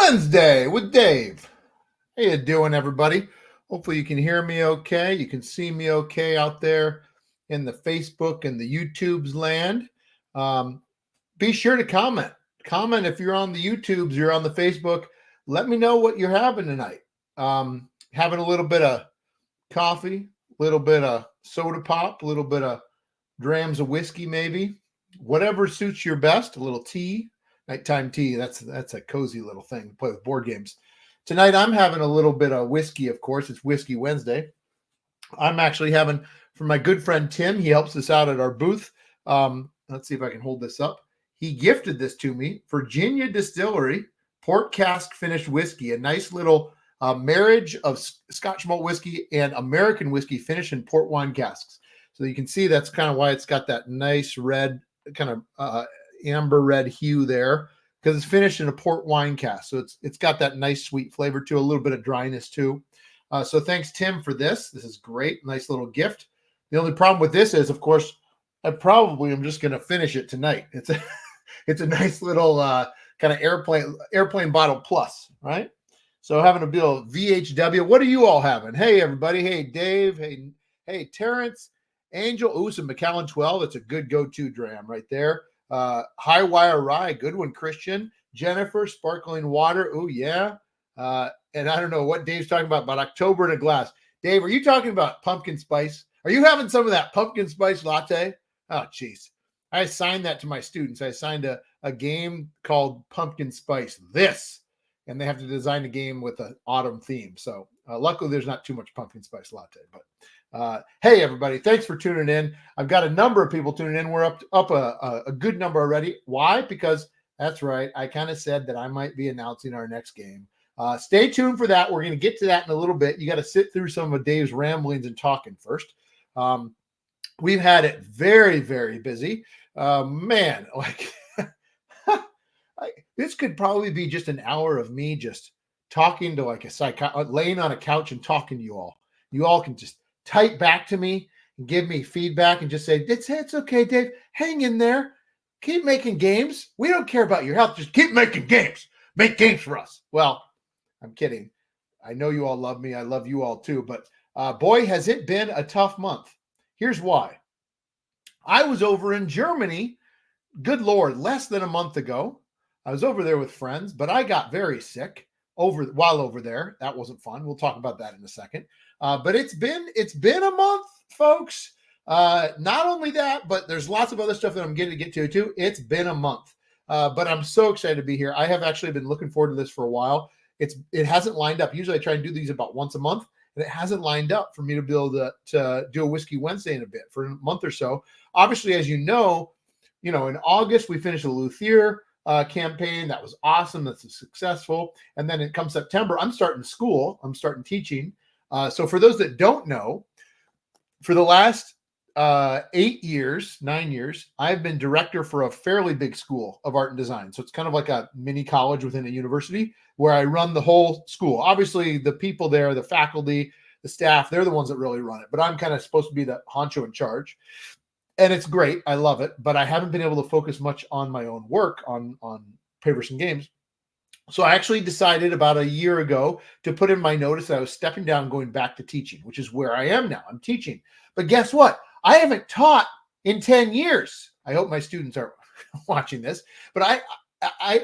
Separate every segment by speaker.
Speaker 1: Wednesday with Dave. How you doing, everybody? Hopefully you can hear me okay. You can see me okay out there in the Facebook and the YouTube's land. Be sure to comment. Comment if you're on the YouTubes, you're on the Facebook. Let me know what you're having tonight. Having a little bit of coffee, a little bit of soda pop, a little bit of drams of whiskey, maybe. Whatever suits your best. A little tea. Nighttime tea, that's a cozy little thing to play with board games. Tonight, I'm having a little bit of whiskey, of course. It's Whiskey Wednesday. I'm actually having, from my good friend Tim, he helps us out at our booth. Let's see if I can hold this up. He gifted this to me, Virginia Distillery Port Cask Finished Whiskey, a nice little marriage of Scotch malt whiskey and American whiskey finished in port wine casks. So you can see that's kind of why it's got that nice red kind of amber red hue there, because it's finished in a port wine cask. So it's got that nice sweet flavor to a little bit of dryness too. So thanks, Tim, for this. This is great. Nice little gift. The only problem with this is, of course, I probably am just going to finish it tonight. It's a nice little kind of airplane bottle plus, right? So having a bit of VHW. What are you all having? Hey, everybody. Hey, Dave. Hey, Terrence. Angel. Ooh, some Macallan 12. It's a good go-to dram right there. High Wire Rye, good one, Christian. Jennifer, Sparkling Water. Oh, yeah. And I don't know what Dave's talking about October in a glass. Dave, are you talking about pumpkin spice? Are you having some of that pumpkin spice latte? Oh, geez. I assigned that to my students. I assigned a game called Pumpkin Spice This, and they have to design a game with an autumn theme. So luckily there's not too much pumpkin spice latte, but hey, everybody, thanks for tuning in. I've got a number of people tuning in. We're up a good number already. Why? Because that's right. I kind of said that I might be announcing our next game. Stay tuned for that. We're going to get to that in a little bit. You got to sit through some of Dave's ramblings and talking first. We've had it very, very busy. Man, like this could probably be just an hour of me just talking to like laying on a couch and talking to you all. You all can just type back to me and give me feedback and just say, it's okay, Dave. Hang in there. Keep making games. We don't care about your health. Just keep making games. Make games for us. Well, I'm kidding. I know you all love me. I love you all too. But boy, has it been a tough month. Here's why. I was over in Germany, good Lord, less than a month ago. I was over there with friends, but I got very sick while over there. That wasn't fun. We'll talk about that in a second. But it's been a month, folks. Not only that, but there's lots of other stuff that I'm getting to get to too. It's been a month, but I'm so excited to be here. I have actually been looking forward to this for a while. It hasn't lined up. Usually I try and do these about once a month, and it hasn't lined up for me to be able to do a Whiskey Wednesday in a bit for a month or so. Obviously, as you know, in August we finished the Luthier campaign. That was awesome. That's successful. And then come September, I'm starting school. I'm starting teaching. So for those that don't know, for the last 9 years, I've been director for a fairly big school of art and design. So it's kind of like a mini college within a university where I run the whole school. Obviously, the people there, the faculty, the staff, they're the ones that really run it. But I'm kind of supposed to be the honcho in charge. And it's great. I love it. But I haven't been able to focus much on my own work on Paverson Games. So I actually decided about a year ago to put in my notice that I was stepping down, going back to teaching, which is where I am now. I'm teaching. But guess what? I haven't taught in 10 years. I hope my students are watching this. But I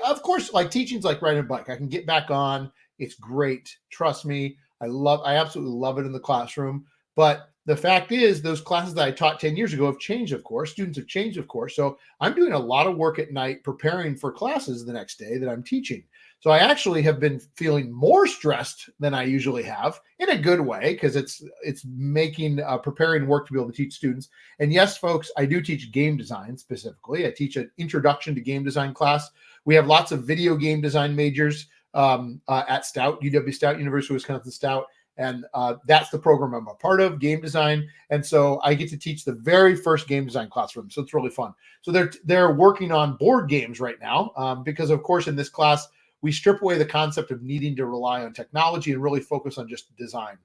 Speaker 1: of course, like teaching's like riding a bike. I can get back on. It's great. Trust me. I absolutely love it in the classroom. But the fact is, those classes that I taught 10 years ago have changed, of course. Students have changed, of course. So I'm doing a lot of work at night preparing for classes the next day that I'm teaching. So I actually have been feeling more stressed than I usually have in a good way, because it's making preparing work to be able to teach students. And yes, folks, I do teach game design specifically. I teach an introduction to game design class. We have lots of video game design majors at Stout, UW Stout, University of Wisconsin Stout. And that's the program I'm a part of, game design. And so I get to teach the very first game design classroom. So it's really fun. So they're working on board games right now because, of course, in this class, we strip away the concept of needing to rely on technology and really focus on just design.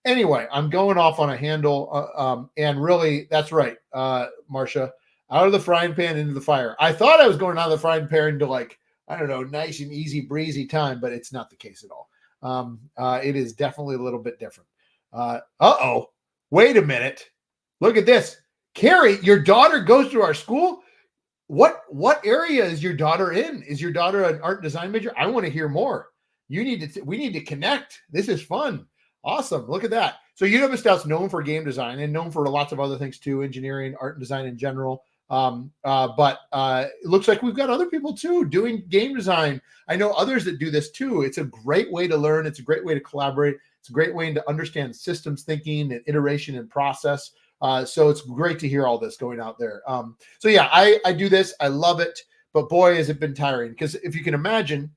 Speaker 1: Anyway, I'm going off on a handle. And really, that's right, Marcia, out of the frying pan into the fire. I thought I was going out of the frying pan into like I don't know, nice and easy breezy time, but it's not the case at all. It is definitely a little bit different. Uh-oh, wait a minute. Look at this. Carrie, your daughter goes to our school? What area is your daughter in? Is your daughter an art design major? I want to hear more. We need to connect. This is fun. Awesome. Look at that. So UW Stout's known for game design and known for lots of other things too, engineering, art and design in general. But it looks like we've got other people too doing game design. I know others that do this too. It's a great way to learn. It's a great way to collaborate. It's a great way to understand systems thinking and iteration and process. So it's great to hear all this going out there. So yeah, I do this. I love it. But boy, has it been tiring. Because if you can imagine,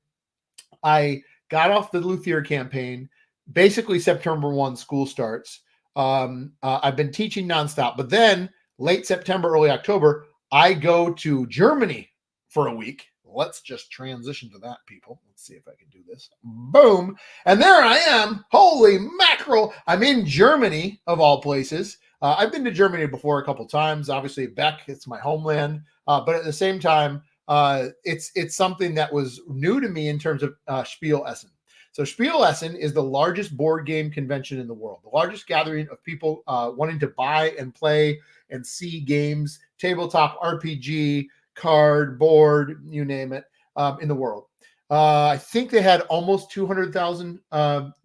Speaker 1: I got off the Luthier campaign. Basically, September 1, school starts. I've been teaching nonstop. But then late September, early October, I go to Germany for a week. Let's just transition to that, people. Let's see if I can do this. Boom. And there I am. Holy mackerel. I'm in Germany, of all places. I've been to Germany before a couple times. Obviously, Beck, it's my homeland. But at the same time, it's something that was new to me in terms of Spiel Essen. So Spiel Essen is the largest board game convention in the world, the largest gathering of people wanting to buy and play and see games, tabletop RPG, card, board, you name it, in the world. I think they had almost 200,000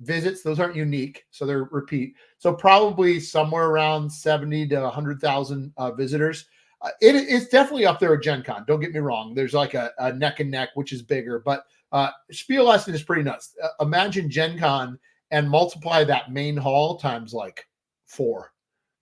Speaker 1: visits. Those aren't unique, so they're repeat. So probably somewhere around 70 to 100,000 visitors. It's definitely up there at Gen Con. Don't get me wrong. There's like a neck and neck, which is bigger, but Spiel Essen is pretty nuts. Imagine Gen Con and multiply that main hall times like 4,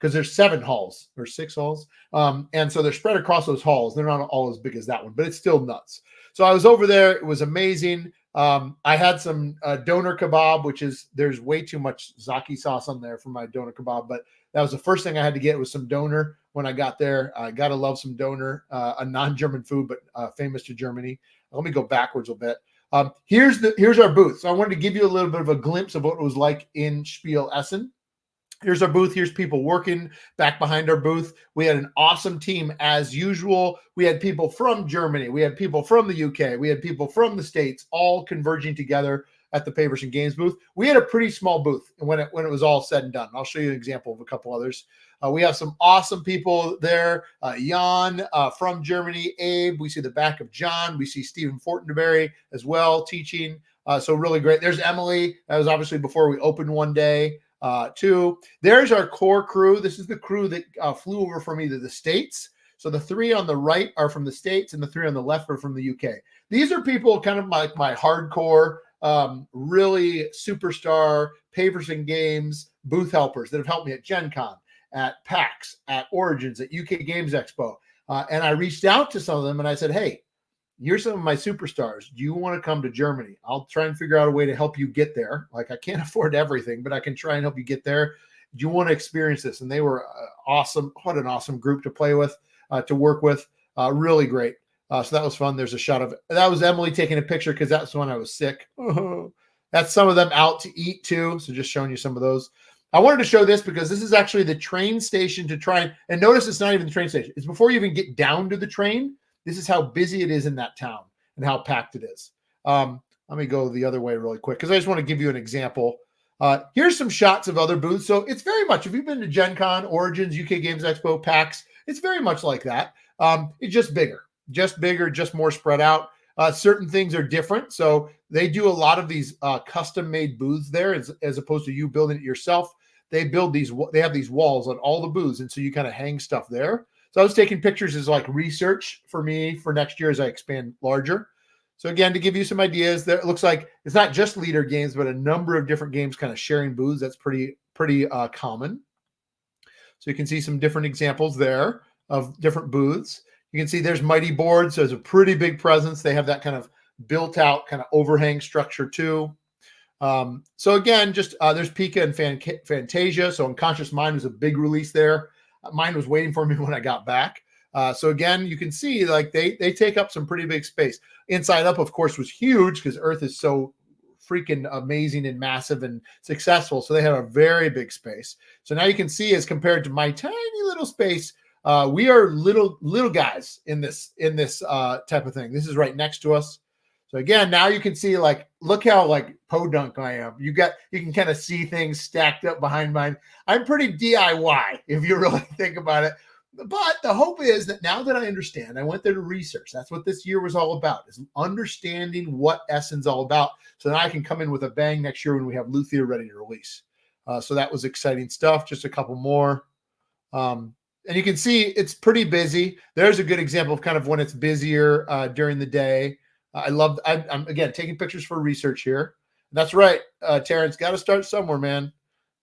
Speaker 1: because there's 7 halls or 6 halls. And so they're spread across those halls. They're not all as big as that one, but it's still nuts. So I was over there. It was amazing. I had some doner kebab, which is, there's way too much zaki sauce on there for my doner kebab, but that was the first thing I had to get was some doner when I got there. I got to love some doner, a non-German food, but famous to Germany. Let me go backwards a bit. Here's our booth. So I wanted to give you a little bit of a glimpse of what it was like in Spiel Essen. Here's our booth. Here's people working back behind our booth. We had an awesome team as usual. We had people from Germany. We had people from the UK. We had people from the States, all converging together at the Paverson Games booth. We had a pretty small booth when it was all said and done. I'll show you an example of a couple others. We have some awesome people there. Jan from Germany, Abe. We see the back of John. We see Stephen Fortenberry as well teaching. So really great. There's Emily. That was obviously before we opened one day. Too. There's our core crew. This is the crew that flew over from either the States. So the 3 on the right are from the States and the 3 on the left are from the UK. These are people kind of like my hardcore, really superstar Paverson Games booth helpers that have helped me at Gen Con, at PAX, at Origins, at UK Games Expo. And I reached out to some of them and I said, hey, you're some of my superstars. Do you want to come to Germany? I'll try and figure out a way to help you get there. Like I can't afford everything, but I can try and help you get there. Do you want to experience this? And they were awesome. What an awesome group to play with, to work with. Really great. So that was fun. There's a shot of that was Emily taking a picture because that's when I was sick. That's some of them out to eat too. So just showing you some of those. I wanted to show this because this is actually the train station to try and notice it's not even the train station. It's before you even get down to the train. This is how busy it is in that town and how packed it is. Let me go the other way really quick because I just want to give you an example. Here's some shots of other booths. So it's very much, if you've been to Gen Con, Origins, UK Games Expo, PAX, it's very much like that. It's just bigger, just more spread out. Certain things are different. So they do a lot of these custom-made booths there as opposed to you building it yourself. They have these walls on all the booths. And so you kind of hang stuff there. So I was taking pictures as like research for me for next year as I expand larger. So again, to give you some ideas, there it looks like it's not just leader games, but a number of different games kind of sharing booths. That's pretty common. So you can see some different examples there of different booths. You can see there's Mighty Boards. So there's a pretty big presence. They have that kind of built out kind of overhang structure too. So again, just there's Pika and Fantasia. So Unconscious Mind was a big release there. Mine was waiting for me when I got back. So again, you can see like they take up some pretty big space. Inside Up, of course, was huge because Earth is so freaking amazing and massive and successful. So they have a very big space. So now you can see as compared to my tiny little space, we are little guys in this type of thing. This is right next to us. So again, now you can see, like, look how like podunk I am. You can kind of see things stacked up behind mine. I'm pretty DIY if you really think about it. But the hope is that now that I understand, I went there to research. That's what this year was all about, is understanding what Essen's all about, so that I can come in with a bang next year when we have Luthier ready to release. So that was exciting stuff. Just a couple more. And you can see it's pretty busy. There's a good example of kind of when it's busier during the day. I'm again taking pictures for research here. That's right, Terrence. Got to start somewhere, man.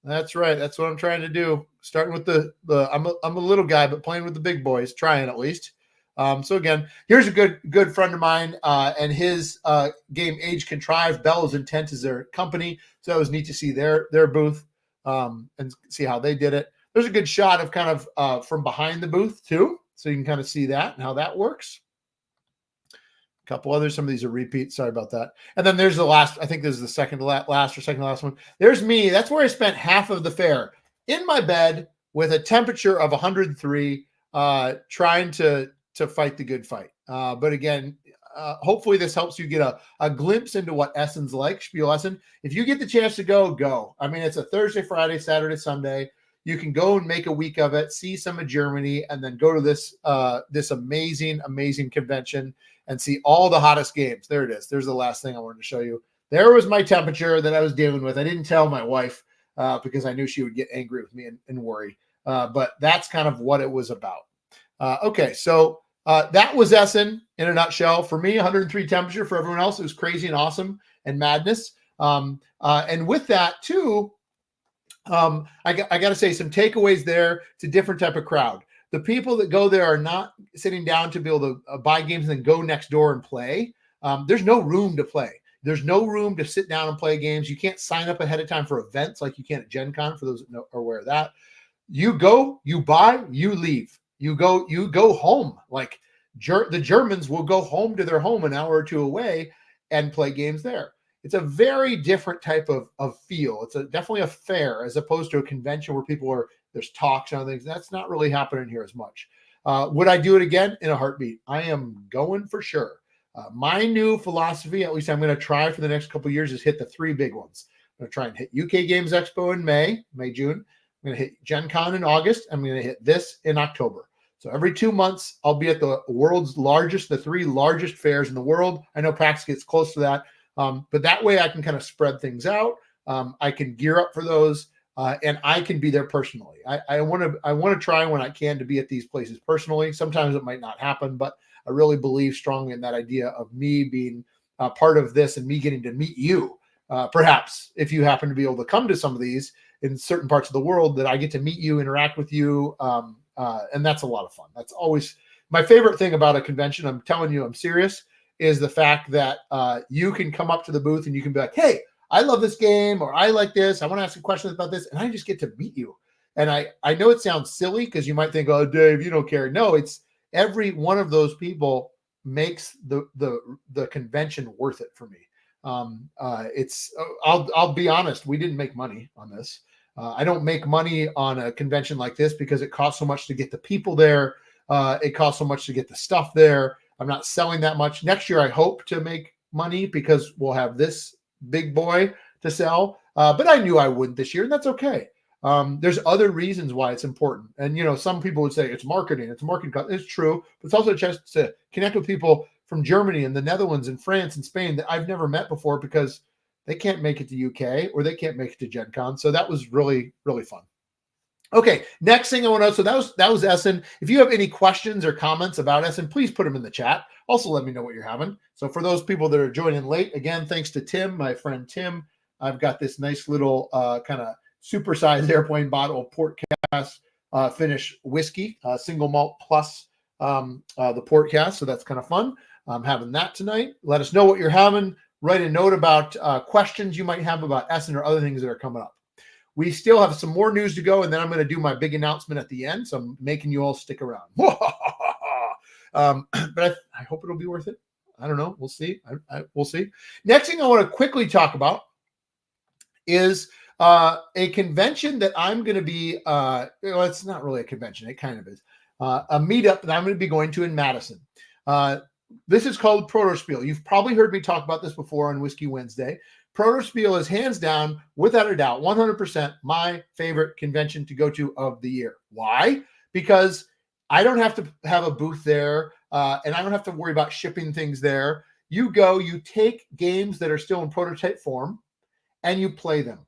Speaker 1: That's right. That's what I'm trying to do. Starting with I'm a little guy, but playing with the big boys, trying at least. So again, here's a good friend of mine, and his game Age Contrived. Bell's Intent is their company, so it was neat to see their booth and see how they did it. There's a good shot of kind of from behind the booth too, so you can kind of see that and how that works. A couple others. Some of these are repeats. Sorry about that. And then there's the last. I think this is the second to last one. There's me. That's where I spent half of the fair in my bed with a temperature of 103, trying to fight the good fight. But again, hopefully this helps you get a glimpse into what Essen's like, Spiel Essen. If you get the chance to go. I mean, it's a Thursday, Friday, Saturday, Sunday. You can go and make a week of it, see some of Germany, and then go to this amazing convention and see all the hottest games. There it is. There's the last thing I wanted to show you. There was my temperature that I was dealing with. I didn't tell my wife because I knew she would get angry with me and worry. But that's kind of what it was about. Okay, so that was Essen in a nutshell. For me, 103 temperature. For everyone else, it was crazy and awesome and madness. And with that too, I got to say some takeaways there. It's a different type of crowd. The people that go there are not sitting down to be able to buy games and then go next door and play. There's no room to play. There's no room to sit down and play games. You can't sign up ahead of time for events like you can at Gen Con, for those that are aware of that. You go, you buy, you leave. You go home. Like the Germans will go home to their home an hour or two away and play games there. It's a very different type of feel. It's definitely a fair as opposed to a convention where there's talks and things. That's not really happening here as much. Would I do it again? In a heartbeat. I am going for sure. My new philosophy, at least I'm going to try for the next couple of years, is hit the three big ones. I'm going to try and hit UK Games Expo in June. I'm going to hit Gen Con in August. I'm going to hit this in October. So every 2 months, I'll be at the the three largest fairs in the world. I know PAX gets close to that. But that way I can kind of spread things out. I can gear up for those, and I can be there personally. I want to try when I can to be at these places personally. Sometimes it might not happen, but I really believe strongly in that idea of me being part of this and me getting to meet you. Perhaps if you happen to be able to come to some of these in certain parts of the world, that I get to meet you, interact with you, and that's a lot of fun. That's always my favorite thing about a convention. I'm telling you, I'm serious. Is the fact that you can come up to the booth and you can be like, hey, I love this game, or I like this. I want to ask you questions about this. And I just get to meet you. And I know it sounds silly because you might think, oh, Dave, you don't care. No, it's every one of those people makes the convention worth it for me. I'll be honest. We didn't make money on this. I don't make money on a convention like this because it costs so much to get the people there. It costs so much to get the stuff there. I'm not selling that much. Next year, I hope to make money because we'll have this big boy to sell. But I knew I wouldn't this year, and that's okay. There's other reasons why it's important. And, some people would say it's marketing. It's marketing. It's true. But it's also a chance to connect with people from Germany and the Netherlands and France and Spain that I've never met before because they can't make it to UK or they can't make it to Gen Con. So that was really, really fun. Okay, next thing I want to know, so that was Essen. If you have any questions or comments about Essen, please put them in the chat. Also, let me know what you're having. So for those people that are joining late, again, thanks to Tim, my friend Tim, I've got this nice little kind of supersized airplane bottle of port cast finish whiskey, single malt plus the port cast. So that's kind of fun. I'm having that tonight. Let us know what you're having. Write a note about questions you might have about Essen or other things that are coming up. We still have some more news to go, and then I'm going to do my big announcement at the end, so I'm making you all stick around. But I hope it'll be worth it. I don't know. We'll see. We'll see. Next thing I want to quickly talk about is a convention that I'm going to be it's not really a convention. It kind of is. A meetup that I'm going to be going to in Madison. this is called Proto Spiel. You've probably heard me talk about this before on Whiskey Wednesday. Proto Spiel is hands down, without a doubt, 100% my favorite convention to go to of the year. Why? Because I don't have to have a booth there, and I don't have to worry about shipping things there. You go, you take games that are still in prototype form, and you play them.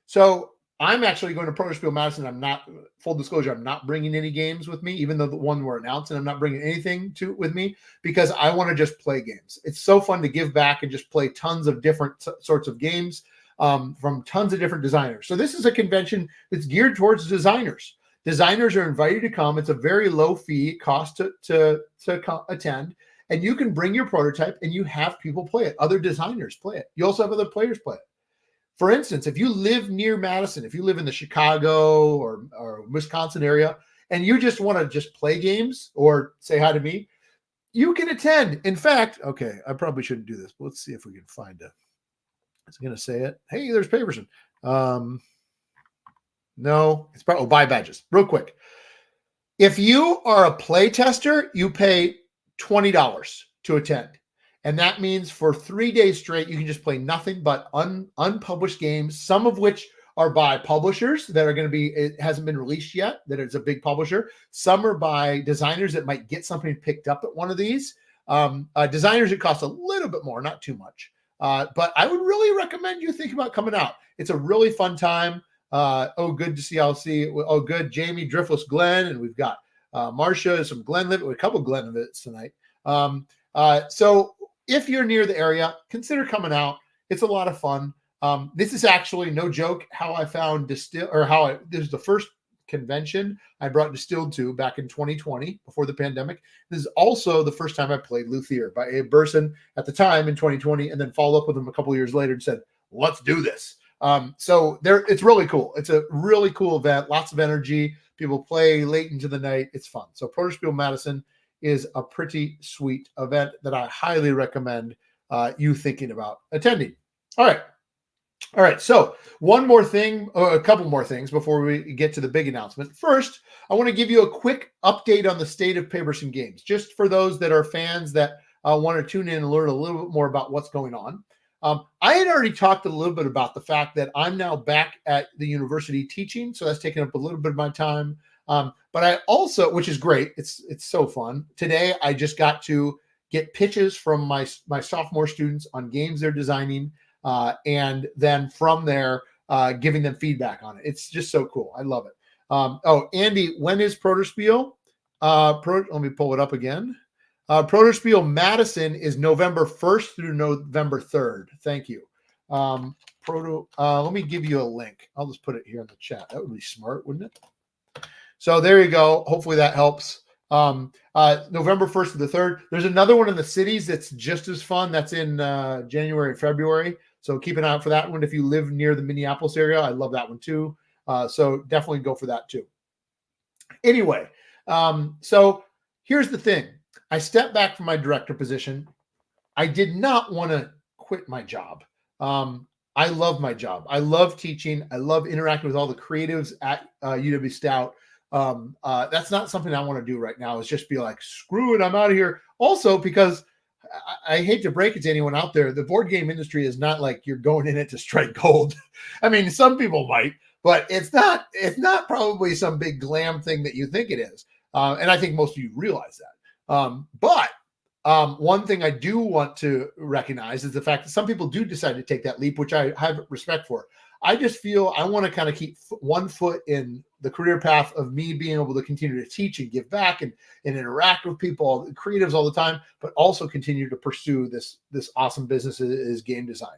Speaker 1: So I'm actually going to Proto Spiel Madison. I'm not, full disclosure, I'm not bringing any games with me, even though the one were announced, and I'm not bringing anything with me because I want to just play games. It's so fun to give back and just play tons of different sorts of games from tons of different designers. So this is a convention that's geared towards designers. Designers are invited to come. It's a very low fee cost to attend, and you can bring your prototype and you have people play it. Other designers play it. You also have other players play it. For instance, if you live near Madison, if you live in the Chicago or Wisconsin area, and you just want to just play games or say hi to me, you can attend. In fact, okay, I probably shouldn't do this, but let's see if we can find it. It's going to say it. Hey, there's Paperson. No, it's probably buy badges. Real quick. If you are a play tester, you pay $20 to attend. And that means for 3 days straight, you can just play nothing but unpublished games, some of which are by publishers that are going to be, it hasn't been released yet, that it's a big publisher. Some are by designers that might get something picked up at one of these. Designers, it costs a little bit more, not too much. But I would really recommend you think about coming out. It's a really fun time. Good to see LC. Oh, good. Jamie, Driftless, Glenn, and we've got Marcia, some Glenlivet, a couple of Glenlivets tonight. So if you're near the area, consider coming out. It's a lot of fun. This is actually, no joke, how I found this is the first convention I brought Distilled to back in 2020 before the pandemic. This is also the first time I played Luthier by Paverson at the time in 2020, and then followed up with him a couple of years later and said, let's do this. So it's really cool. It's a really cool event, lots of energy. People play late into the night. It's fun. So Proto Spiel Madison is a pretty sweet event that I highly recommend you thinking about attending. All right. So one more thing, or a couple more things before we get to the big announcement. First, I want to give you a quick update on the state of Paverson Games, just for those that are fans that want to tune in and learn a little bit more about what's going on. I had already talked a little bit about the fact that I'm now back at the university teaching, so that's taking up a little bit of my time. But I also, which is great, it's so fun. Today, I just got to get pitches from my sophomore students on games they're designing, and then from there, giving them feedback on it. It's just so cool. I love it. Andy, when is Proto Spiel? Let me pull it up again. Proto Spiel Madison is November 1st through November 3rd. Thank you. Let me give you a link. I'll just put it here in the chat. That would be smart, wouldn't it? So there you go. Hopefully that helps. November 1st to the 3rd. There's another one in the cities that's just as fun. That's in January and February. So keep an eye out for that one. If you live near the Minneapolis area, I love that one too. So definitely go for that too. Anyway, so here's the thing. I stepped back from my director position. I did not want to quit my job. I love my job. I love teaching. I love interacting with all the creatives at UW Stout. That's not something I want to do right now, is just be like, screw it, I'm out of here. Also, because I hate to break it to anyone out there, the board game industry is not like you're going in it to strike gold. I mean, some people might, but it's not probably some big glam thing that you think it is. And I think most of you realize that. But one thing I do want to recognize is the fact that some people do decide to take that leap, which I have respect for. I just feel I want to kind of keep one foot in the career path of me being able to continue to teach and give back and interact with people, creatives all the time, but also continue to pursue this awesome business is game design.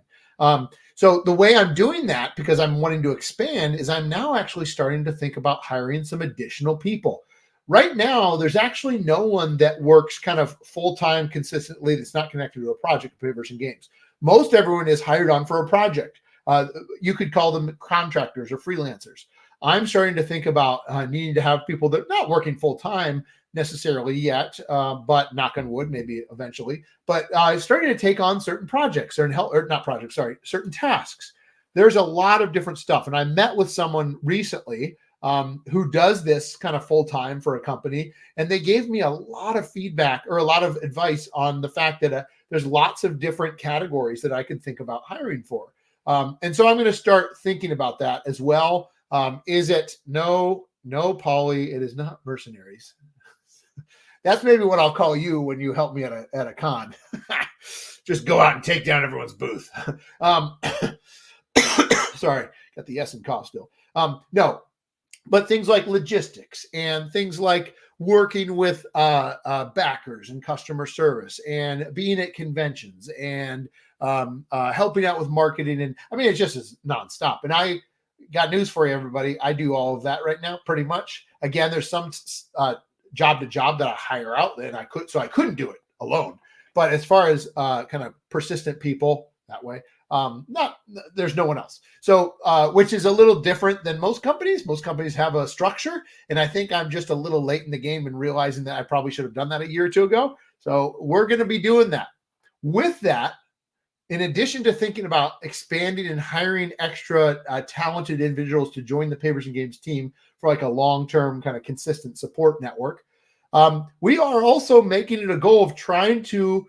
Speaker 1: So the way I'm doing that, because I'm wanting to expand, is I'm now actually starting to think about hiring some additional people. Right now, there's actually no one that works kind of full-time consistently that's not connected to a project at Paverson Games. Most everyone is hired on for a project. You could call them contractors or freelancers. I'm starting to think about needing to have people that are not working full-time necessarily yet, but knock on wood, maybe eventually, but starting to take on certain projects certain tasks. There's a lot of different stuff. And I met with someone recently who does this kind of full time for a company. And they gave me a lot of feedback or a lot of advice on the fact that there's lots of different categories that I could think about hiring for. And so I'm going to start thinking about that as well. Is it no, Polly, it is not mercenaries. That's maybe what I'll call you when you help me at a con. Just go out and take down everyone's booth. Sorry, got the Essen cough still. No, but things like logistics and things like working with backers and customer service and being at conventions and helping out with marketing. And I mean, it just is nonstop. And I got news for you, everybody. I do all of that right now, pretty much. Again, there's some job to job that I hire out, and I couldn't do it alone. But as far as kind of persistent people that way, there's no one else. So, which is a little different than most companies. Most companies have a structure, and I think I'm just a little late in the game in realizing that I probably should have done that a year or two ago. So we're going to be doing that. With that, in addition to thinking about expanding and hiring extra talented individuals to join the Paverson Games team for like a long-term kind of consistent support network, we are also making it a goal of trying to,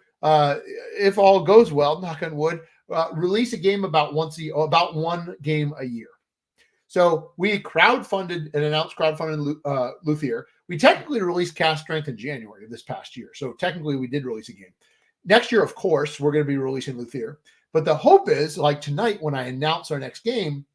Speaker 1: if all goes well, knock on wood, release a game about one game a year. So we crowdfunded and announced crowdfunded Luthier. We technically released Cast Strength in January of this past year. So technically we did release a game. Next year, of course, we're going to be releasing Luthier. But the hope is, like tonight when I announce our next game,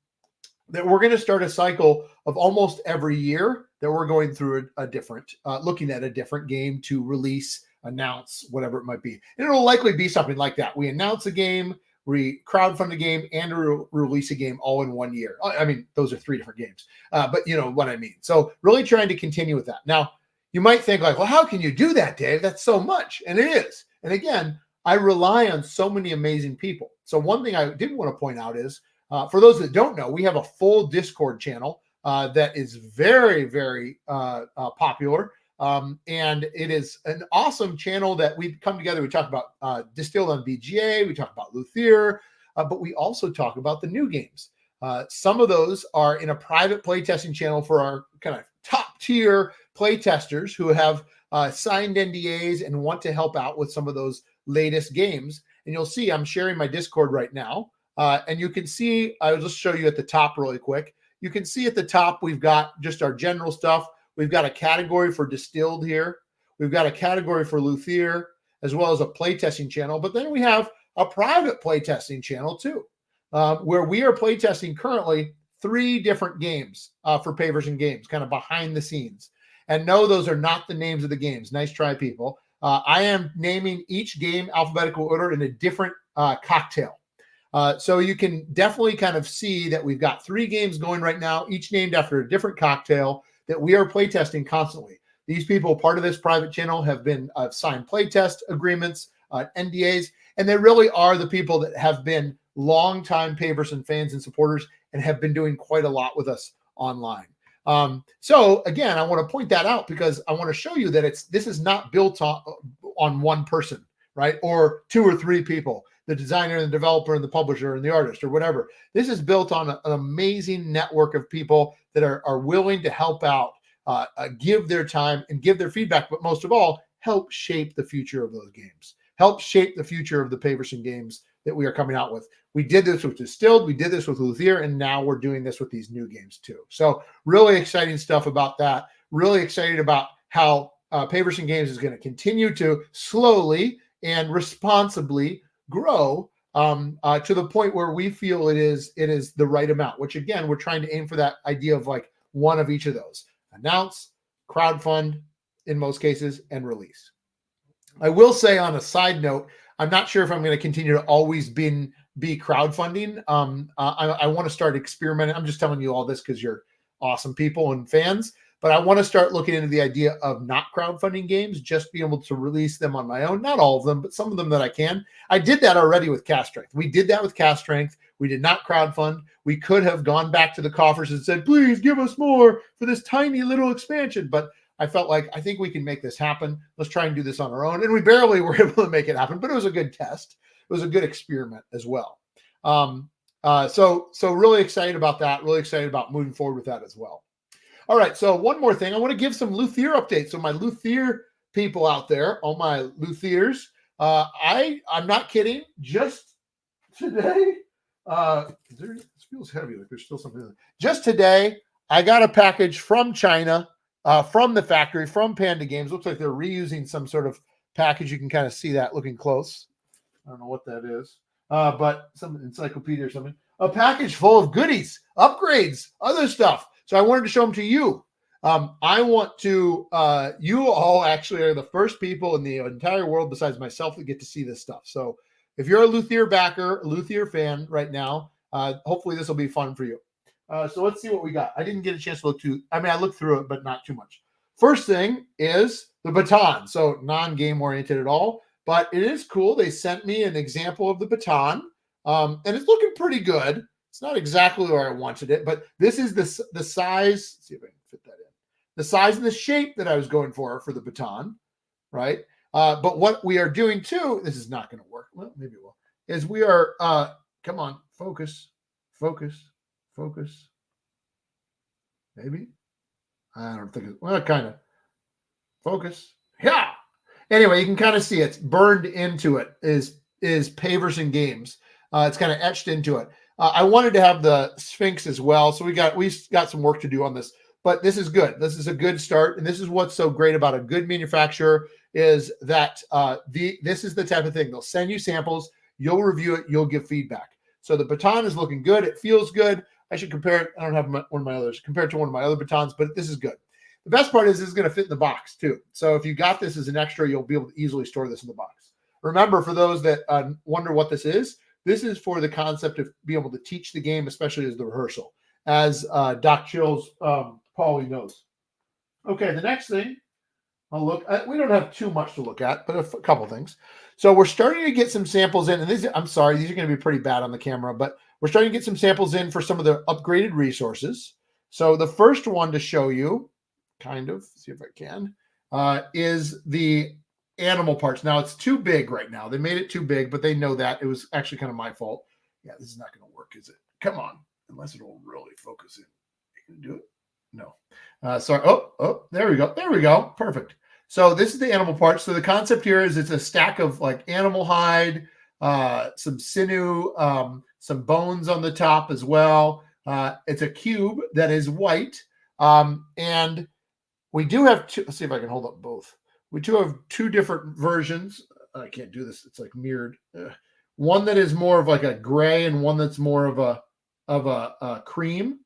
Speaker 1: that we're going to start a cycle of almost every year that we're going through a different, looking at a different game to release, announce, whatever it might be. And it'll likely be something like that. We announce a game, we crowdfund a game, and release a game all in 1 year. I mean, those are 3 different games, but you know what I mean. So really trying to continue with that. Now, you might think like, well, how can you do that, Dave? That's so much. And it is. And again, I rely on so many amazing people. So one thing I did want to point out is, for those that don't know, we have a full Discord channel that is very, very popular. And it is an awesome channel that we come together. We talk about Distilled on BGA. We talk about Luthier, but we also talk about the new games. Some of those are in a private playtesting channel for our kind of top tier playtesters who have signed NDAs and want to help out with some of those latest games. And you'll see I'm sharing my Discord right now. And you can see, I'll just show you at the top really quick. You can see at the top, we've got just our general stuff. We've got a category for distilled here. We've got a category for Luthier, as well as a playtesting channel. But then we have a private playtesting channel too, where we are playtesting currently 3 different games for Paverson Games, kind of behind the scenes. And no, those are not the names of the games. Nice try, people. I am naming each game alphabetical order in a different cocktail. So you can definitely kind of see that we've got 3 games going right now, each named after a different cocktail that we are playtesting constantly. These people, part of this private channel, have been signed playtest agreements, NDAs, and they really are the people that have been longtime Paverson fans and supporters and have been doing quite a lot with us online. So again, I want to point that out because I want to show you that this is not built on one person, right? Or 2 or 3 people, the designer and the developer and the publisher and the artist or whatever. This is built on an amazing network of people that are willing to help out, give their time and give their feedback, but most of all, help shape the future of those games, help shape the future of the Paverson games that we are coming out with. We did this with Distilled, we did this with Luthier, and now we're doing this with these new games too. So really exciting stuff about that. Really excited about how Paverson Games is going to continue to slowly and responsibly grow to the point where we feel it is the right amount, which again, we're trying to aim for that idea of like one of each of those: announce, crowdfund in most cases, and release. I will say on a side note, I'm not sure if I'm going to continue to always be crowdfunding. I want to start experimenting. I'm just telling you all this because you're awesome people and fans, but I want to start looking into the idea of not crowdfunding games, just being able to release them on my own. Not all of them, but some of them that I can. I did that already with Cast Strength. We did that with Cast Strength. We did not crowdfund. We could have gone back to the coffers and said, please give us more for this tiny little expansion. But I felt like, I think we can make this happen. Let's try and do this on our own. And we barely were able to make it happen, but it was a good test. It was a good experiment as well. So really excited about that. Really excited about moving forward with that as well. All right. So one more thing. I want to give some Luthier updates. So my Luthier people out there, all my Luthiers, I'm not kidding. Just today, this feels heavy. Like there's still something in there. Just today, I got a package from China, from the factory, from Panda Games. Looks like they're reusing some sort of package. You can kind of see that looking close. I don't know what that is, but some encyclopedia or something. A package full of goodies, upgrades, other stuff. So I wanted to show them to you. I want to, you all actually are the first people in the entire world besides myself that get to see this stuff. So if you're a Luthier backer, a Luthier fan right now, hopefully this will be fun for you. So let's see what we got. I didn't get a chance to look I looked through it, but not too much. First thing is the baton. So non-game oriented at all, but it is cool. They sent me an example of the baton, and it's looking pretty good. It's not exactly where I wanted it, but this is the size. Let's see if I can fit that in. The size and the shape that I was going for the baton, right? But what we are doing too, this is not going to work. Well, maybe it will. Is we are, come on, focus. Maybe. I don't think it's, well, kind of. Focus. Yeah. Anyway, you can kind of see it's burned into it is Paverson Games. It's kind of etched into it. I wanted to have the Sphinx as well. So we got some work to do on this, but this is good. This is a good start. And this is what's so great about a good manufacturer is that this is the type of thing. They'll send you samples. You'll review it. You'll give feedback. So the baton is looking good. It feels good. I should compare it. I don't have one of my others compared to one of my other batons, but this is good. The best part is this is going to fit in the box too. So if you got this as an extra, you'll be able to easily store this in the box. Remember, for those that wonder what this is for the concept of being able to teach the game, especially as the rehearsal, as Doc Chills Paulie knows. Okay, the next thing I'll look at, we don't have too much to look at, but a couple things. So we're starting to get some samples in, and these, I'm sorry, these are going to be pretty bad on the camera, but we're starting to get some samples in for some of the upgraded resources. So the first one to show you, kind of, see if I can, is the animal parts. Now it's too big right now. They made it too big, but they know that. It was actually kind of my fault. Yeah, this is not going to work, is it? Come on, unless it'll really focus in. You can do it? No. Sorry. Oh, there we go. There we go. Perfect. So this is the animal parts. So the concept here is it's a stack of like animal hide, some sinew, some bones on the top as well. It's a cube that is white. And we do have two. Let's see if I can hold up both. We do have two different versions. I can't do this. It's like mirrored. One that is more of like a gray and one that's more of a cream.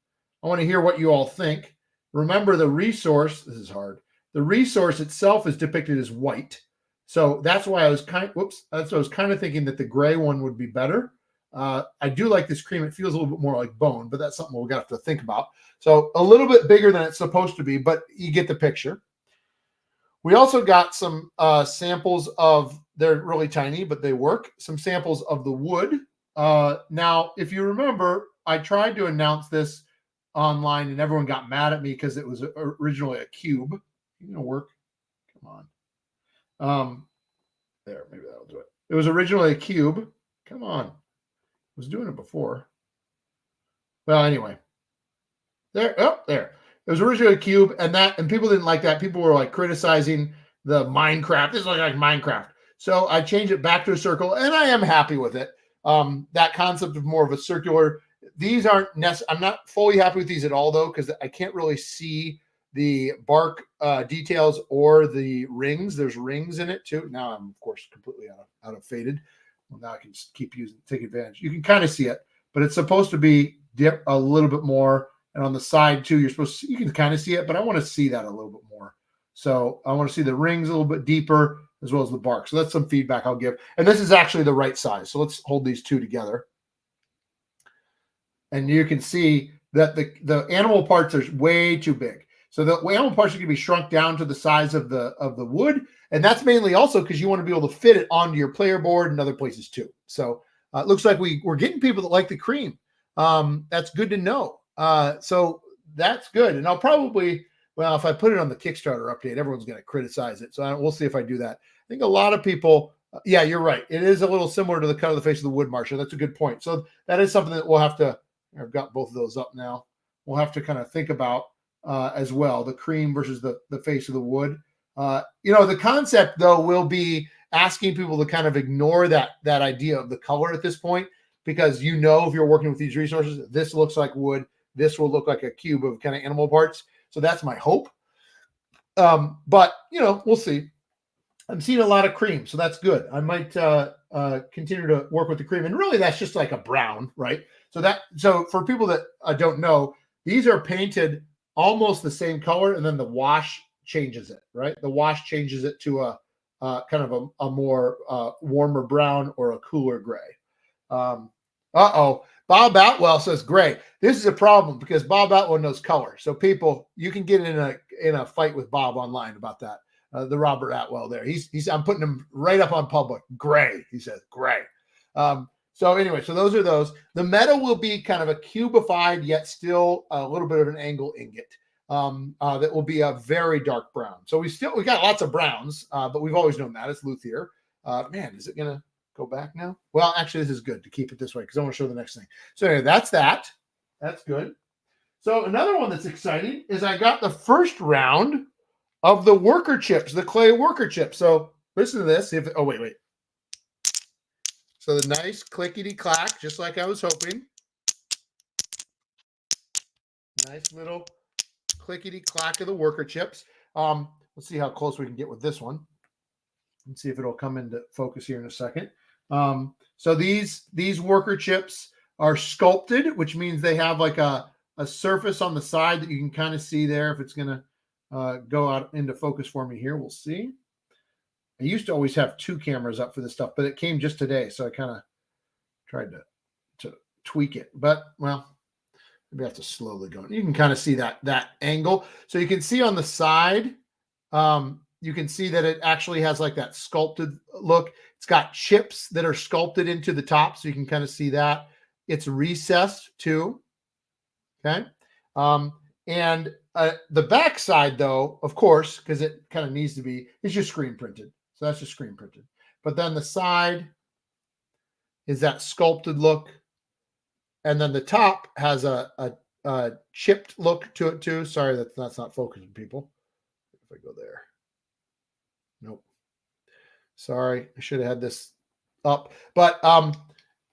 Speaker 1: I want to hear what you all think. Remember the resource. This is hard. The resource itself is depicted as white. So that's why I was that's what I was kind of thinking that the gray one would be better. I do like this cream. It feels a little bit more like bone, but that's something we're going to have to think about. So a little bit bigger than it's supposed to be, but you get the picture. We also got some samples of, they're really tiny, but they work. Some samples of the wood. Now, if you remember, I tried to announce this online and everyone got mad at me because it was originally a cube. It's gonna work. Come on. There, maybe that'll do it. It was originally a cube. Come on. I was doing it before. Well, anyway. There. It was originally a cube, and people didn't like that. People were like criticizing the Minecraft. This is like Minecraft. So I changed it back to a circle, and I am happy with it. That concept of more of a circular. These aren't I'm not fully happy with these at all, though, because I can't really see the bark details or the rings. There's rings in it too. Now I'm of course completely out of faded. Well, now I can just keep take advantage. You can kind of see it, but it's supposed to be dip a little bit more. And on the side too, you can kind of see it, but I want to see that a little bit more. So I want to see the rings a little bit deeper as well as the bark. So that's some feedback I'll give. And this is actually the right size. So let's hold these two together. And you can see that the animal parts are way too big. So the animal parts are going to be shrunk down to the size of the wood. And that's mainly also because you want to be able to fit it onto your player board and other places too. So it looks like we're getting people that like the cream. That's good to know. So that's good. And I'll probably, well, if I put it on the Kickstarter update, everyone's going to criticize it. So we'll see if I do that. I think a lot of people, yeah, you're right. It is a little similar to the cut of the face of the wood, Marcia. That's a good point. So that is something that we'll have to, I've got both of those up now. We'll have to kind of think about as well, the cream versus the face of the wood. The concept, though, will be asking people to kind of ignore that idea of the color at this point, because if you're working with these resources, this looks like wood, this will look like a cube of kind of animal parts. So that's my hope. But we'll see. I'm seeing a lot of cream, so that's good. I might continue to work with the cream, and really that's just like a brown, right? So for people that don't know, these are painted almost the same color, and then the wash changes it, right? The wash changes it to a kind of a more warmer brown or a cooler gray. Bob Atwell says gray. This is a problem because Bob Atwell knows color. So people, you can get in a fight with Bob online about that. The Robert Atwell there. I'm putting him right up on public. Gray. He says gray. So anyway, so those are those. The metal will be kind of a cubified yet still a little bit of an angle ingot. That will be a very dark brown. So we got lots of browns, but we've always known that. It's Luthier. Man, is it gonna go back now? Well, actually, this is good to keep it this way because I want to show the next thing. So anyway, that's that. That's good. So another one that's exciting is I got the first round of the worker chips, the clay worker chips. So listen to this. Wait. So the nice clickety clack, just like I was hoping. Nice little clickety clack of the worker chips. Let's see how close we can get with this one. Let's see if it'll come into focus here in a second. So these worker chips are sculpted, which means they have like a surface on the side that you can kind of see there. If it's going to go out into focus for me here, we'll see. I used to always have two cameras up for this stuff, but it came just today, so I kind of tried to tweak it. But, well, maybe I have to slowly go. You can kind of see that angle. So you can see on the side, you can see that it actually has like that sculpted look. It's got chips that are sculpted into the top, so you can kind of see that. It's recessed too. Okay. And the back side, though, of course, because it kind of needs to be, is just screen printed. So that's just screen printed. But then the side is that sculpted look. And then the top has a chipped look to it too. Sorry, that's not focusing, people. If I go there. Nope. Sorry, I should have had this up. But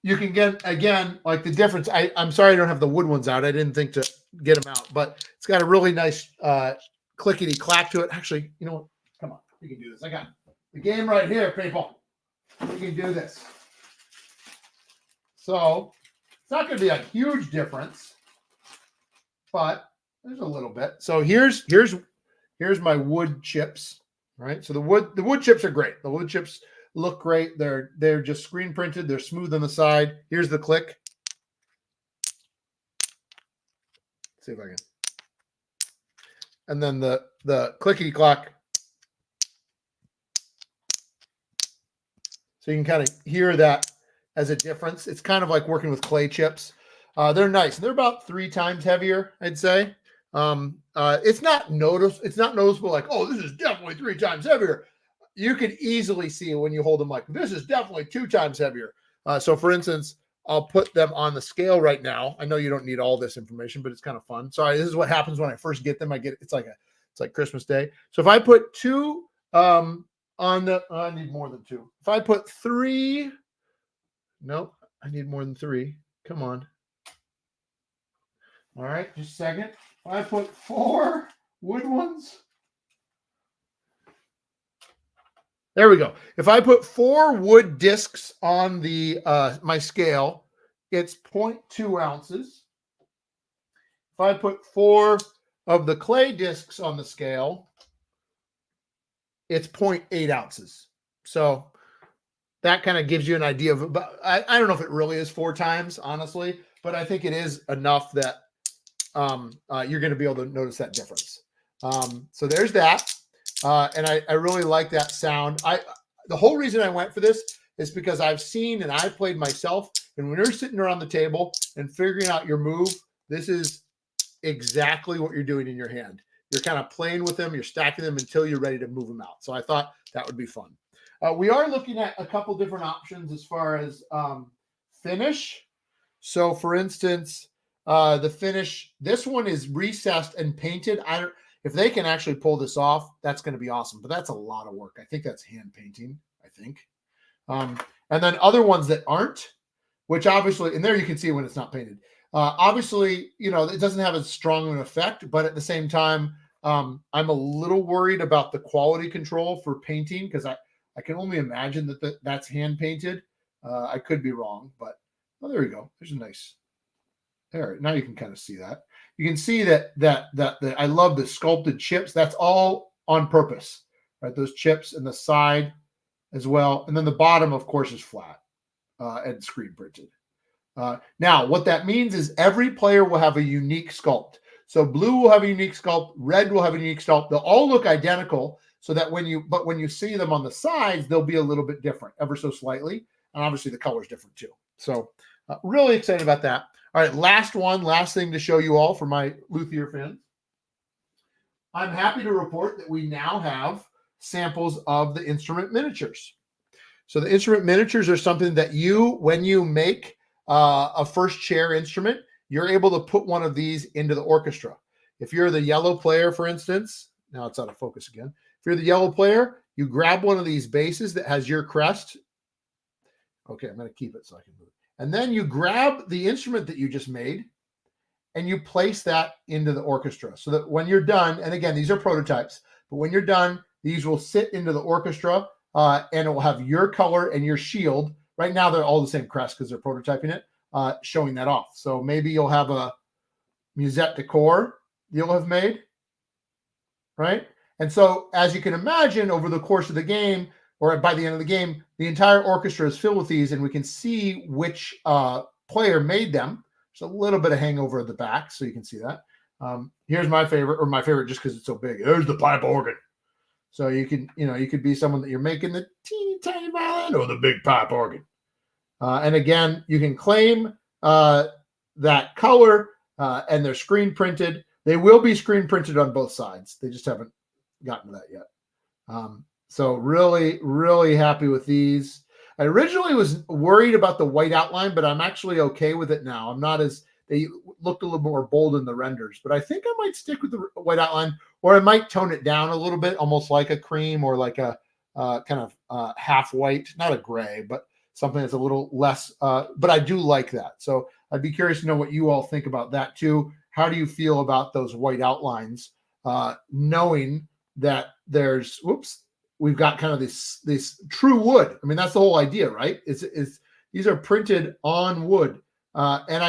Speaker 1: you can get, again, like the difference. I'm sorry I don't have the wood ones out. I didn't think to get them out. But it's got a really nice clickety clack to it. Actually, you know what? Come on. We can do this. I got the game right here, people. We can do this. So it's not going to be a huge difference, but there's a little bit. So here's my wood chips, right? So the wood chips are great. The wood chips look great. They're just screen printed. They're smooth on the side. Here's the click. Let's see if I can. And then the clickety clack. So you can kind of hear that as a difference. It's kind of like working with clay chips. They're nice. They're about 3 times heavier, I'd say. It's not noticeable like, oh, this is definitely 3 times heavier. You could easily see when you hold them like, this is definitely 2 times heavier. So for instance, I'll put them on the scale right now. I know you don't need all this information, but it's kind of fun. Sorry, this is what happens when I first get them. It's like Christmas Day. So if I put 2 I need more than 2. If I put 3, nope, I need more than 3. Come on. All right, just a second. If I put 4 wood ones. There we go. If I put 4 wood discs on the my scale, it's 0.2 ounces. If I put 4 of the clay discs on the scale, it's 0.8 ounces. So that kind of gives you an idea of, I don't know if it really is 4 times, honestly, but I think it is enough that you're going to be able to notice that difference. So there's that. And I really like that sound. The whole reason I went for this is because I've seen and I've played myself. And when you're sitting around the table and figuring out your move, this is exactly what you're doing in your hand. You're kind of playing with them. You're stacking them until you're ready to move them out. So I thought that would be fun. We are looking at a couple different options as far as finish. So for instance, The finish, this one is recessed and painted. If they can actually pull this off, that's going to be awesome. But that's a lot of work. I think that's hand painting, I think. And then other ones that aren't, which obviously, and there you can see when it's not painted. Obviously, you know, it doesn't have as strong an effect, but at the same time, I'm a little worried about the quality control for painting because I can only imagine that that's hand painted. I could be wrong, but there you go. There's a nice. There, now you can kind of see that. You can see that I love the sculpted chips. That's all on purpose, right? Those chips and the side as well, and then the bottom, of course, is flat and screen printed. Now, what that means is every player will have a unique sculpt. So blue will have a unique sculpt, red will have a unique sculpt. They'll all look identical, so that when you see them on the sides, they'll be a little bit different, ever so slightly, and obviously the color is different too. So really excited about that. All right, last thing to show you all for my Luthier fans. I'm happy to report that we now have samples of the instrument miniatures. So the instrument miniatures are something that when you make a first chair instrument, you're able to put one of these into the orchestra. If you're the yellow player, for instance, now it's out of focus again. If you're the yellow player, you grab one of these bases that has your crest. Okay, I'm going to keep it so I can move it. And then you grab the instrument that you just made and you place that into the orchestra so that when you're done, and again, these are prototypes, but when you're done, these will sit into the orchestra and it will have your color and your shield. Right now, they're all the same crest because they're prototyping it, showing that off. So maybe you'll have a musette de corps you'll have made, right? And so as you can imagine, over the course of the game, or by the end of the game, the entire orchestra is filled with these, and we can see which player made them. There's a little bit of hangover at the back, so you can see that. Here's my favorite just because it's so big. There's the pipe organ. So you could be someone that you're making the teeny tiny violin or the big pipe organ. And again, you can claim that color, and they're screen printed. They will be screen printed on both sides. They just haven't gotten to that yet. So really, really happy with these. I originally was worried about the white outline, but I'm actually okay with it now. I'm not they looked a little more bold in the renders, but I think I might stick with the white outline, or I might tone it down a little bit, almost like a cream or like a kind of half white, not a gray, but something that's a little less, but I do like that. So I'd be curious to know what you all think about that too. How do you feel about those white outlines, knowing that we've got kind of this true wood. I mean, that's the whole idea, right? These are printed on wood. And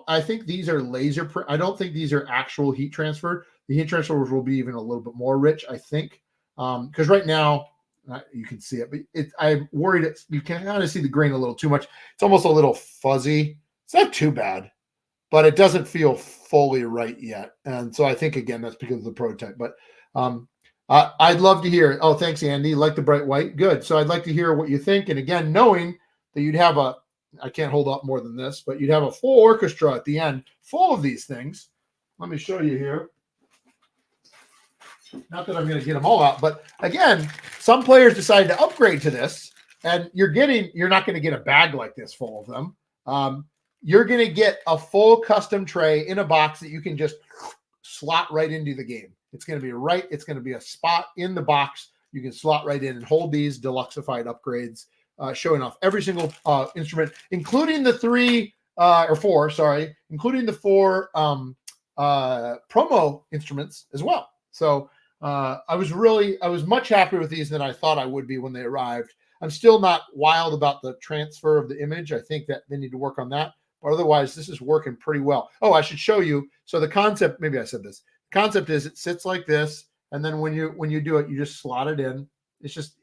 Speaker 1: I think these are laser print. I don't think these are actual heat transfer. The heat transfers will be even a little bit more rich, I think. Because right now, you can see it, but I'm worried you can kind of see the grain a little too much. It's almost a little fuzzy. It's not too bad, but it doesn't feel fully right yet. And so I think, again, that's because of the prototype. But I'd love to hear. Oh, thanks, Andy. Like the bright white. Good. So I'd like to hear what you think. And again, knowing that you'd have I can't hold up more than this, but you'd have a full orchestra at the end full of these things. Let me show you here. Not that I'm going to get them all out, but again, some players decided to upgrade to this, and you're not going to get a bag like this full of them. You're going to get a full custom tray in a box that you can just slot right into the game. It's going to be a spot in the box. You can slot right in and hold these deluxeified upgrades, showing off every single instrument, including the including the 4 promo instruments as well. So I was much happier with these than I thought I would be when they arrived. I'm still not wild about the transfer of the image. I think that they need to work on that. But otherwise, this is working pretty well. Oh, I should show you. So the concept, maybe I said this. The concept is it sits like this, and then when you do it, you just slot it in. It's just,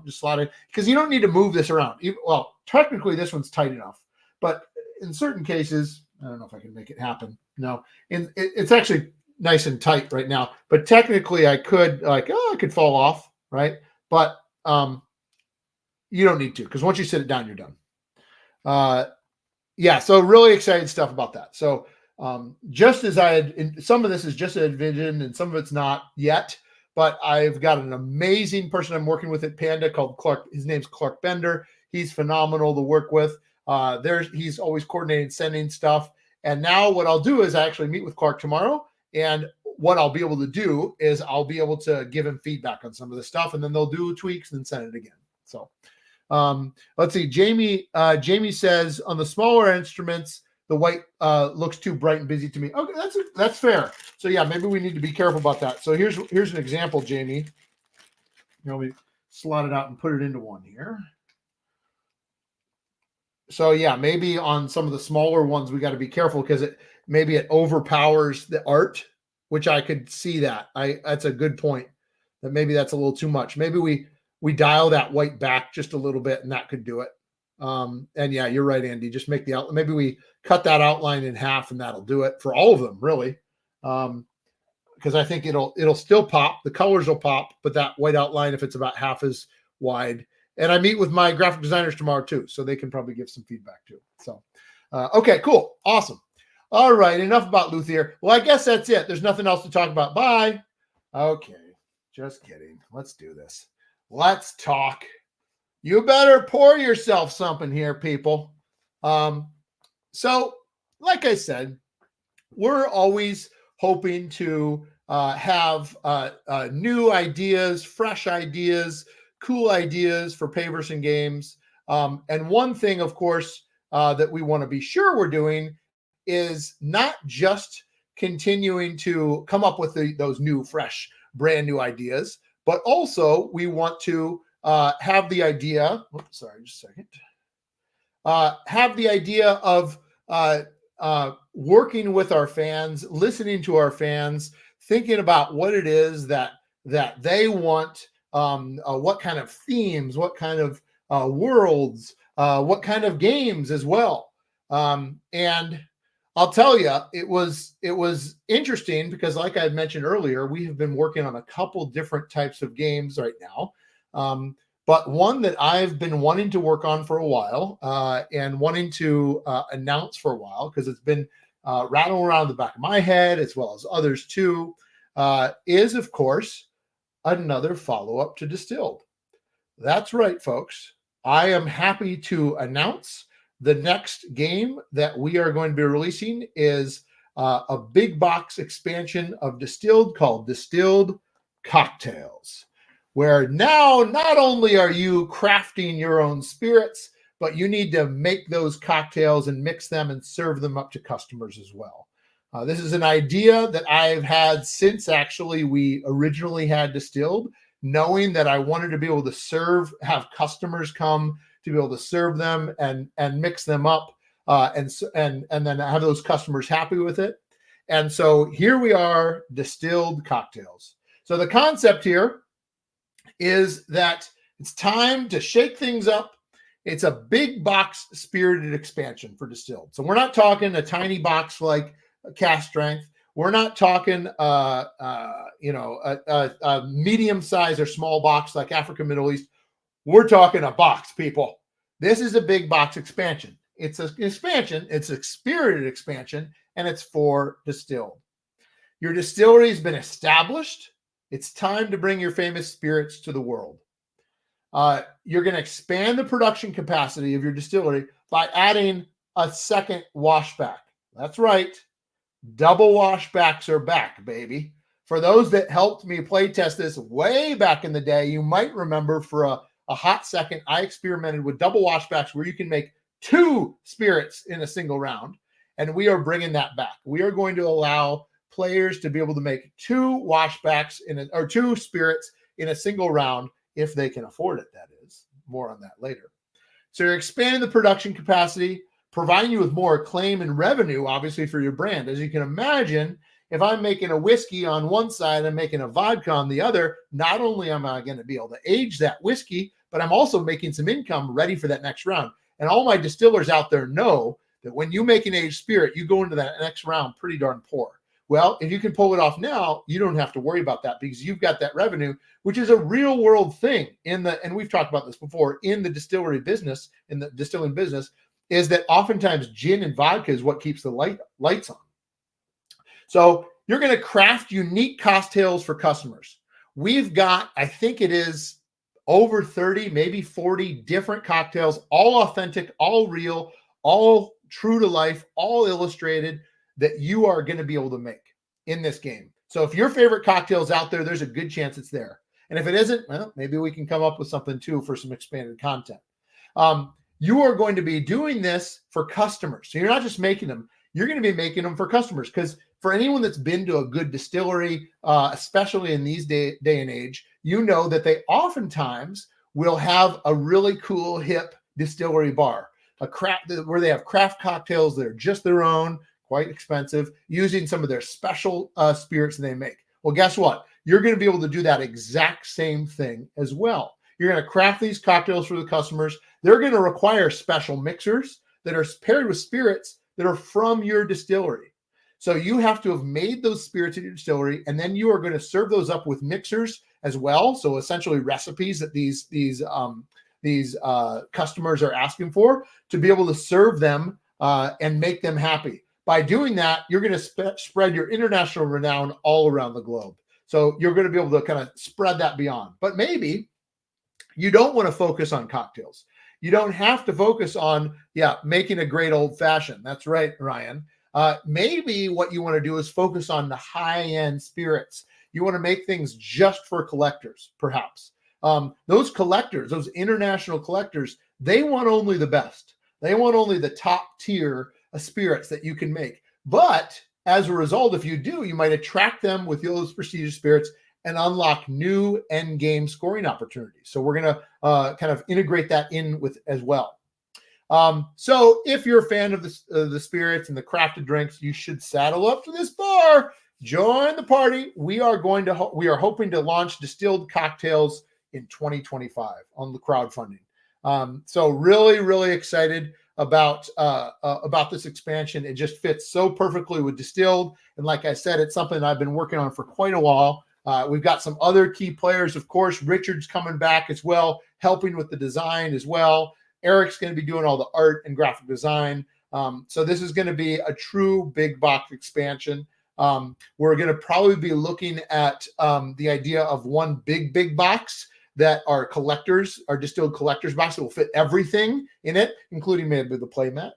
Speaker 1: just slot it, because you don't need to move this around. Well, technically, this one's tight enough. But in certain cases, I don't know if I can make it happen. No, it's actually nice and tight right now. But technically, I could fall off, right? But you don't need to, because once you sit it down, you're done. Yeah, so really excited stuff about that. So just as some of this is just an envisioned and some of it's not yet, but I've got an amazing person I'm working with at Panda called Clark. His name's Clark Bender. He's phenomenal to work with. He's always coordinating, sending stuff. And now what I'll do is I actually meet with Clark tomorrow, and what I'll be able to do is I'll be able to give him feedback on some of the stuff, and then they'll do tweaks and then send it again. So let's see. Jamie says on the smaller instruments, the white looks too bright and busy to me. Okay, that's fair. So yeah, maybe we need to be careful about that. So here's an example, Jamie. Let me slot it out and put it into one here. So yeah, maybe on some of the smaller ones, we got to be careful because maybe it overpowers the art, which I could see that. That's a good point. That maybe that's a little too much. Maybe we dial that white back just a little bit, and that could do it. And yeah, you're right, Andy. Just make the outline. Maybe we cut that outline in half, and that'll do it for all of them, really. Because I think it'll still pop. The colors will pop, but that white outline, if it's about half as wide. And I meet with my graphic designers tomorrow too, so they can probably give some feedback too. So, okay, cool, awesome. All right, enough about Luthier. Well, I guess that's it. There's nothing else to talk about. Bye. Okay, just kidding. Let's do this. Let's talk. You better pour yourself something here, people. So, like I said, we're always hoping to have new ideas, fresh ideas, cool ideas for Paverson Games. And one thing, of course, that we want to be sure we're doing is not just continuing to come up with those new, fresh, brand new ideas, but also we want to have the idea, sorry, just a second, have the idea of working with our fans, listening to our fans, thinking about what it is that they want, what kind of themes, what kind of worlds, what kind of games as well. And I'll tell you, it was interesting because, like I mentioned earlier, we have been working on a couple different types of games right now. But one that I've been wanting to work on for a while and wanting to announce for a while, because it's been rattling around the back of my head as well as others too, is, of course, another follow-up to Distilled. That's right, folks. I am happy to announce the next game that we are going to be releasing is a big box expansion of Distilled called Distilling Cocktails, where now not only are you crafting your own spirits, but you need to make those cocktails and mix them and serve them up to customers as well. This is an idea that I've had since actually we originally had Distilled, knowing that I wanted to be able to have customers come to be able to serve them and mix them up and then have those customers happy with it. And so here we are, Distilling Cocktails. So the concept here is that it's time to shake things up. It's a big box spirited expansion for Distilled. So we're not talking a tiny box like Cast Strength. We're not talking a medium size or small box like Africa, Middle East. We're talking a box, people. This is a big box expansion. It's an expansion. It's a spirited expansion, and it's for Distilled. Your distillery has been established. It's time to bring your famous spirits to the world. You're going to expand the production capacity of your distillery by adding a second washback. That's right. Double washbacks are back, baby. For those that helped me play test this way back in the day, you might remember for a hot second, I experimented with double washbacks where you can make 2 spirits in a single round. And we are bringing that back. We are going to allow players to be able to make 2 washbacks or 2 spirits in a single round if they can afford it, that is. More on that later. So you're expanding the production capacity, providing you with more acclaim and revenue, obviously, for your brand. As you can imagine, if I'm making a whiskey on one side and making a vodka on the other, not only am I going to be able to age that whiskey, but I'm also making some income ready for that next round. And all my distillers out there know that when you make an aged spirit, you go into that next round pretty darn poor. Well, if you can pull it off now, you don't have to worry about that because you've got that revenue, which is a real world thing and we've talked about this before, in the distillery business, in the distilling business, is that oftentimes gin and vodka is what keeps the lights on. So you're going to craft unique cocktails for customers. We've got, I think it is over 30, maybe 40 different cocktails, all authentic, all real, all true to life, all illustrated, that you are going to be able to make in this game. So if your favorite cocktail is out there, there's a good chance it's there. And if it isn't, well, maybe we can come up with something too for some expanded content. You are going to be doing this for customers. So you're not just making them, you're going to be making them for customers. Because for anyone that's been to a good distillery, especially in these day and age, you know that they oftentimes will have a really cool, hip distillery bar, where they have craft cocktails that are just their own, quite expensive, using some of their special spirits they make. Well, guess what? You're going to be able to do that exact same thing as well. You're going to craft these cocktails for the customers. They're going to require special mixers that are paired with spirits that are from your distillery. So you have to have made those spirits in your distillery, and then you are going to serve those up with mixers as well. So essentially recipes that these customers are asking for, to be able to serve them and make them happy. By doing that, you're going to spread your international renown all around the globe. So you're going to be able to kind of spread that beyond. But maybe you don't want to focus on cocktails. You don't have to focus on, making a great old fashioned. That's right, Ryan. Maybe what you want to do is focus on the high-end spirits. You want to make things just for collectors, perhaps. Those collectors, those international collectors, they want only the best. They want only the top tier of spirits that you can make. But as a result, if you do, you might attract them with those prestigious spirits and unlock new end game scoring opportunities. So we're going to kind of integrate that in with as well. So if you're a fan of the spirits and the crafted drinks, you should saddle up to this bar. Join the party. We are hoping to launch Distilled Cocktails in 2025 on the crowdfunding. So really, really excited about this expansion. It just fits so perfectly with Distilled. And like I said, it's something I've been working on for quite a while. We've got some other key players, of course. Richard's coming back as well, helping with the design as well. Eric's going to be doing all the art and graphic design. So this is going to be a true big box expansion. We're going to probably be looking at the idea of one big box that are collectors, our distilled collectors box that will fit everything in it, including maybe the playmat.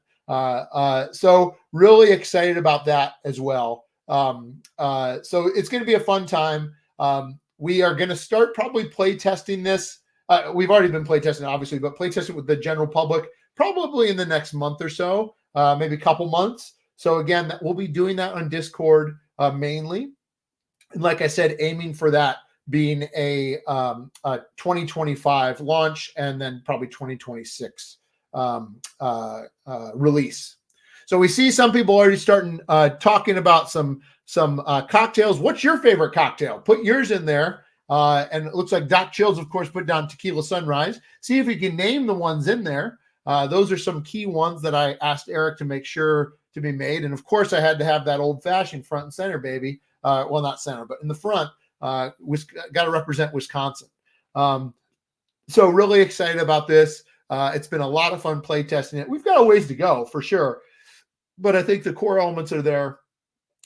Speaker 1: So really excited about that as well. So it's going to be a fun time. We are going to start probably play testing this. We've already been play testing, obviously, but play testing with the general public probably in the next month or so, maybe a couple months. So again, we'll be doing that on Discord mainly. And like I said, aiming for that being a 2025 launch and then probably 2026 release. So we see some people already starting talking about some cocktails. What's your favorite cocktail? Put yours in there. And it looks like Doc Chills, of course, put down Tequila Sunrise. See if you can name the ones in there. Those are some key ones that I asked Eric to make sure to be made. And of course, I had to have that old fashioned front and center, baby. Well, not center, but in the front. Got to represent Wisconsin. So really excited about this. It's been a lot of fun play testing it. We've got a ways to go for sure, but I think the core elements are there,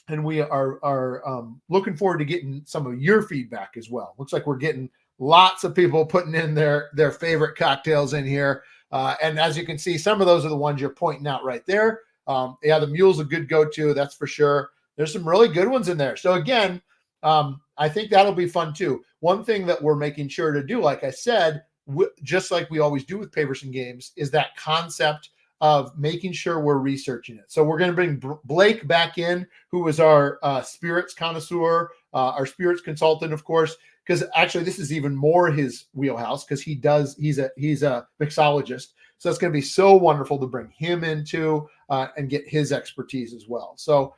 Speaker 1: and we are looking forward to getting some of your feedback as well. Looks like we're getting lots of people putting in their favorite cocktails in here, and as you can see, some of those are the ones you're pointing out right there. The Mule's a good go-to, that's for sure. There's some really good ones in there. So again, I think that'll be fun too. One thing that we're making sure to do, like I said, just like we always do with Paverson Games, is that concept of making sure we're researching it. So we're going to bring Blake back in, who is our spirits connoisseur, our spirits consultant, of course, because actually this is even more his wheelhouse because he's a mixologist. So it's going to be so wonderful to bring him into and get his expertise as well. So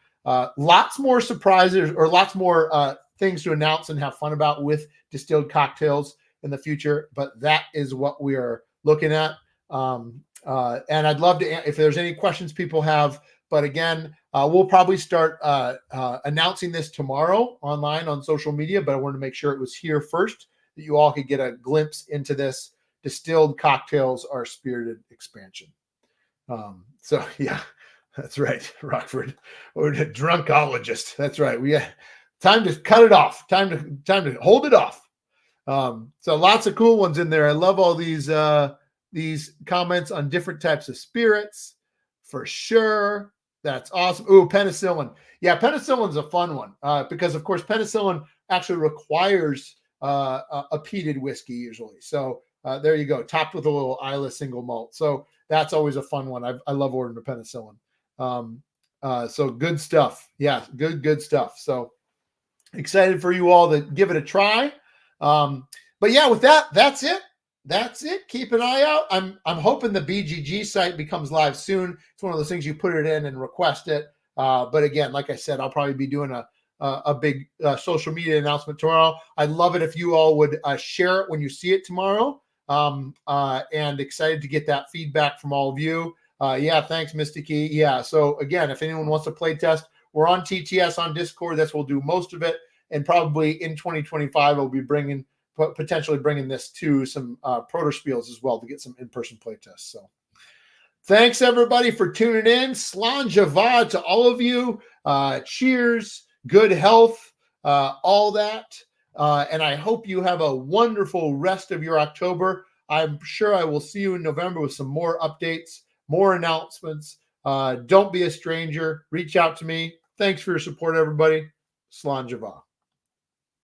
Speaker 1: lots more surprises or lots more things to announce and have fun about with Distilled Cocktails in the future. But that is what we are looking at. And I'd love to, if there's any questions people have, but again, we'll probably start announcing this tomorrow online on social media, but I wanted to make sure it was here first, that you all could get a glimpse into this Distilled Cocktails, our spirited expansion. So yeah, that's right. Rockford, or a drunkologist. That's right. We time to cut it off. Time to hold it off. So lots of cool ones in there. I love all these comments on different types of spirits. for sure. That's awesome. Ooh, penicillin. Yeah, penicillin's a fun one because, of course, penicillin actually requires a peated whiskey usually. So there you go, topped with a little Isla single malt. So that's always a fun one. I love ordering the penicillin. So good stuff. Yeah, good stuff. So excited for you all to give it a try. But yeah, with that, that's it. That's it. Keep an eye out. I'm hoping the BGG site becomes live soon. It's one of those things you put it in and request it. But again, like I said, I'll probably be doing a big social media announcement tomorrow. I'd love it if you all would share it when you see it tomorrow. And excited to get that feedback from all of you. Yeah, thanks, Misty Key. Yeah. So again, if anyone wants to play test, we're on TTS on Discord. That's we'll do most of it, and probably in 2025 we'll be potentially bringing this to some Proto Spiels as well to get some in-person play tests. So thanks everybody for tuning in. Slán to all of you. Cheers, good health, all that. And I hope you have a wonderful rest of your October. I'm sure I will see you in November with some more updates, more announcements. Don't be a stranger. Reach out to me. Thanks for your support, everybody. Slán.